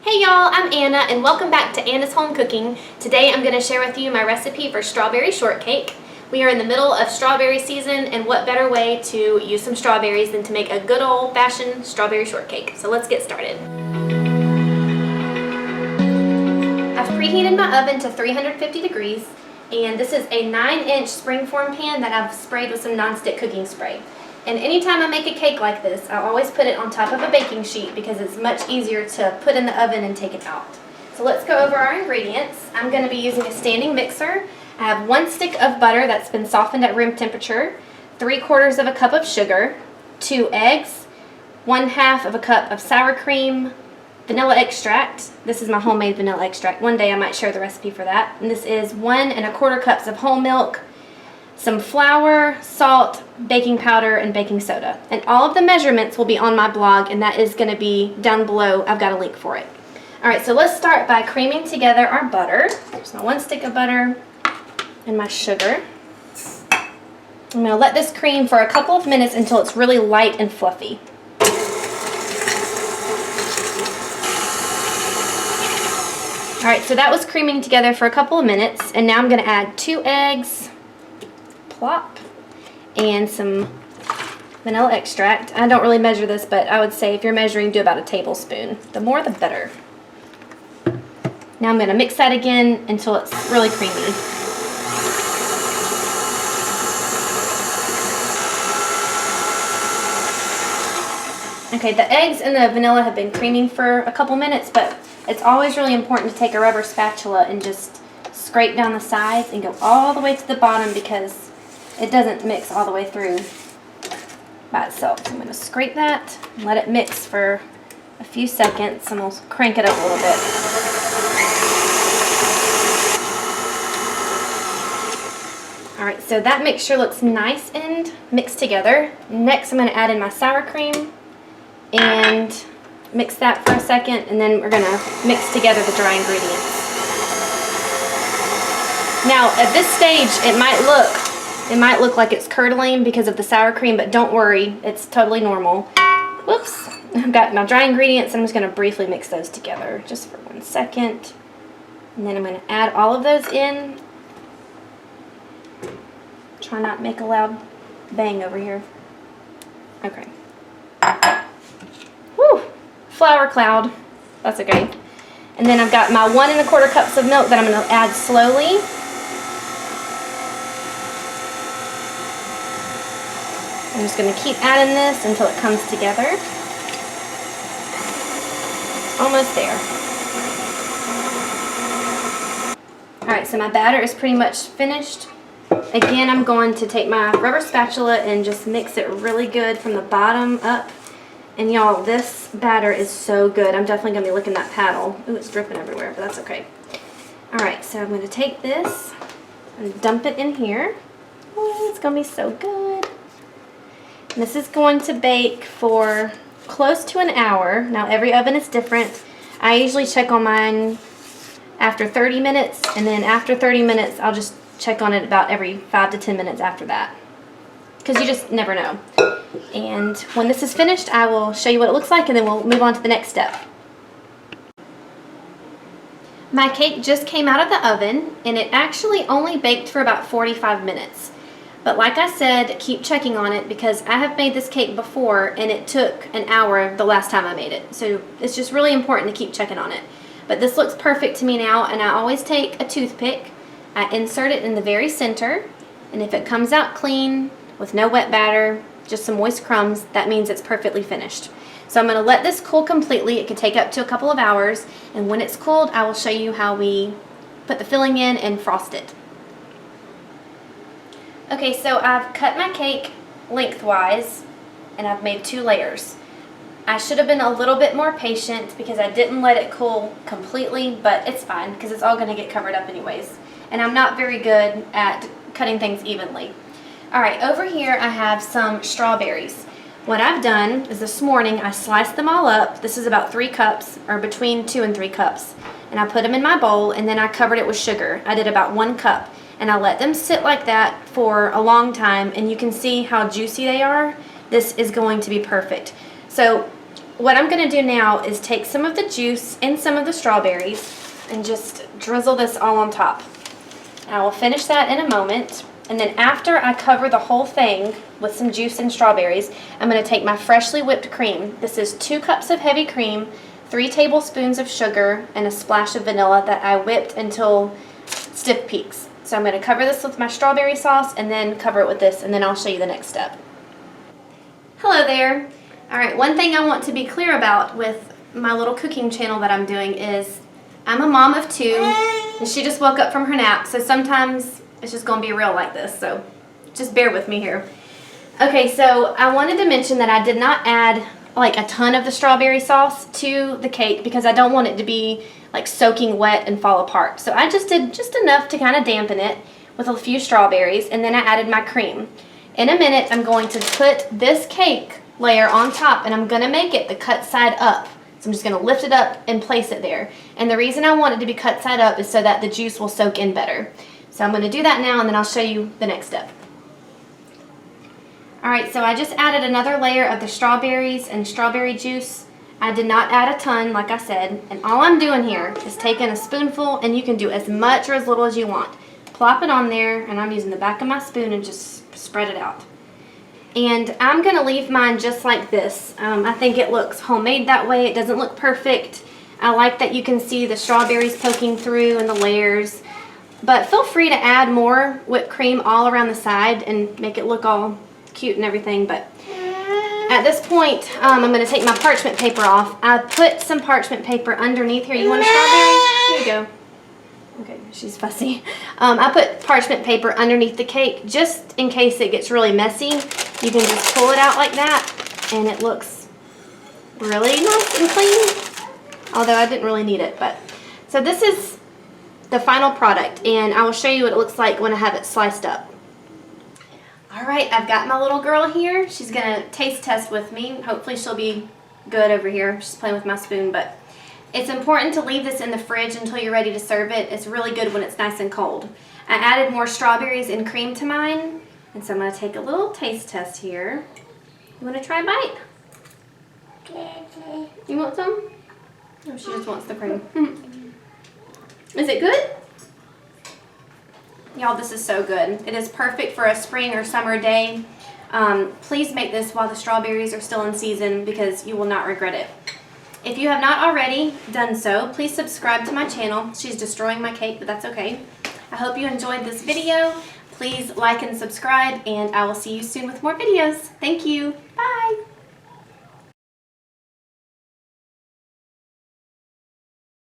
Hey y'all, I'm Anna and welcome back to Anna's Home Cooking. Today I'm going to share with you my recipe for strawberry shortcake. We are in the middle of strawberry season, and what better way to use some strawberries than to make a good old-fashioned strawberry shortcake. So let's get started. I've preheated my oven to 350 degrees, and this is a 9-inch springform pan that I've sprayed with some nonstick cooking spray. And anytime I make a cake like this, I always put it on top of a baking sheet because it's much easier to put in the oven and take it out. So let's go over our ingredients. I'm going to be using a standing mixer. I have 1 stick of butter that's been softened at room temperature, 3/4 of a cup of sugar, 2 eggs, 1/2 of a cup of sour cream, vanilla extract. This is my homemade vanilla extract. One day I might share the recipe for that. And this is 1 1/4 cups of whole milk, some flour, salt, baking powder, and baking soda. And all of the measurements will be on my blog, and that is going to be down below. I've got a link for it. Alright, so let's start by creaming together our butter. There's my 1 stick of butter and my sugar. I'm going to let this cream for a couple of minutes until it's really light and fluffy. Alright, so that was creaming together for a couple of minutes, and now I'm going to add 2 eggs, plop, and some vanilla extract. I don't really measure this, but I would say if you're measuring, do about a tablespoon. The more the better. Now I'm going to mix that again until it's really creamy. Okay, the eggs and the vanilla have been creaming for a couple minutes, but it's always really important to take a rubber spatula and just scrape down the sides and go all the way to the bottom because it doesn't mix all the way through by itself. So I'm going to scrape that and let it mix for a few seconds, and we'll crank it up a little bit. Alright, so that mixture looks nice and mixed together. Next I'm going to add in my sour cream and mix that for a second, and then we're going to mix together the dry ingredients. Now at this stage it might look like it's curdling because of the sour cream, but don't worry, it's totally normal. Whoops. I've got my dry ingredients, and I'm just going to briefly mix those together just for 1 second. And then I'm going to add all of those in. Try not to make a loud bang over here. Okay. Woo! Flour cloud. That's okay. And then I've got my 1 1/4 cups of milk that I'm going to add slowly. I'm just going to keep adding this until it comes together. Almost there. Alright, so my batter is pretty much finished. Again, I'm going to take my rubber spatula and just mix it really good from the bottom up. And y'all, this batter is so good. I'm definitely going to be licking that paddle. Ooh, it's dripping everywhere, but that's okay. Alright, so I'm going to take this and dump it in here. Oh, it's going to be so good. This is going to bake for close to an hour. Now every oven is different. I usually check on mine after 30 minutes, and then after 30 minutes I'll just check on it about every 5 to 10 minutes after that, because you just never know. And when this is finished, I will show you what it looks like, and then we'll move on to the next step. My cake just came out of the oven, and it actually only baked for about 45 minutes. But like I said, keep checking on it because I have made this cake before and it took an hour the last time I made it. So it's just really important to keep checking on it. But this looks perfect to me now, and I always take a toothpick. I insert it in the very center, and if it comes out clean with no wet batter, just some moist crumbs, that means it's perfectly finished. So I'm going to let this cool completely. It could take up to a couple of hours, and when it's cooled I will show you how we put the filling in and frost it. Okay, so I've cut my cake lengthwise, and I've made 2 layers. I should have been a little bit more patient because I didn't let it cool completely, but it's fine because it's all going to get covered up anyways. And I'm not very good at cutting things evenly. Alright, over here I have some strawberries. What I've done is this morning I sliced them all up. This is about 3 cups, or between 2 and 3 cups. And I put them in my bowl, and then I covered it with sugar. I did about 1 cup. And I let them sit like that for a long time, and you can see how juicy they are. This is going to be perfect. So what I'm going to do now is take some of the juice and some of the strawberries and just drizzle this all on top. I will finish that in a moment. And then after I cover the whole thing with some juice and strawberries, I'm going to take my freshly whipped cream. This is 2 cups of heavy cream, 3 tablespoons of sugar, and a splash of vanilla that I whipped until stiff peaks. So I'm going to cover this with my strawberry sauce and then cover it with this, and then I'll show you the next step. Hello there. Alright, one thing I want to be clear about with my little cooking channel that I'm doing is I'm a mom of 2, and she just woke up from her nap, so sometimes it's just going to be real like this, so just bear with me here. Okay, so I wanted to mention that I did not add like a ton of the strawberry sauce to the cake because I don't want it to be like soaking wet and fall apart. So I just did just enough to kind of dampen it with a few strawberries, and then I added my cream. In a minute, I'm going to put this cake layer on top, and I'm going to make it the cut side up. So I'm just going to lift it up and place it there. And the reason I want it to be cut side up is so that the juice will soak in better. So I'm going to do that now, and then I'll show you the next step. Alright, so I just added another layer of the strawberries and strawberry juice. I did not add a ton, like I said, and all I'm doing here is taking a spoonful, and you can do as much or as little as you want. Plop it on there, and I'm using the back of my spoon and just spread it out. And I'm going to leave mine just like this. I think it looks homemade that way. It doesn't look perfect. I like that you can see the strawberries poking through and the layers. But feel free to add more whipped cream all around the side and make it look all cute and everything. But at this point, I'm going to take my parchment paper off. I put some parchment paper underneath here. You want a strawberry? Here you go. Okay, she's fussy. I put parchment paper underneath the cake just in case it gets really messy. You can just pull it out like that, and it looks really nice and clean. Although I didn't really need it, but so this is the final product, and I will show you what it looks like when I have it sliced up. Alright, I've got my little girl here. She's going to taste test with me. Hopefully she'll be good over here. She's playing with my spoon, but it's important to leave this in the fridge until you're ready to serve it. It's really good when it's nice and cold. I added more strawberries and cream to mine, and so I'm going to take a little taste test here. You want to try a bite? You want some? Oh, she just wants the cream. Is it good? Y'all, this is so good. It is perfect for a spring or summer day. Please make this while the strawberries are still in season because you will not regret it. If you have not already done so, please subscribe to my channel. She's destroying my cake, but that's okay. I hope you enjoyed this video. Please like and subscribe, and I will see you soon with more videos. Thank you. Bye.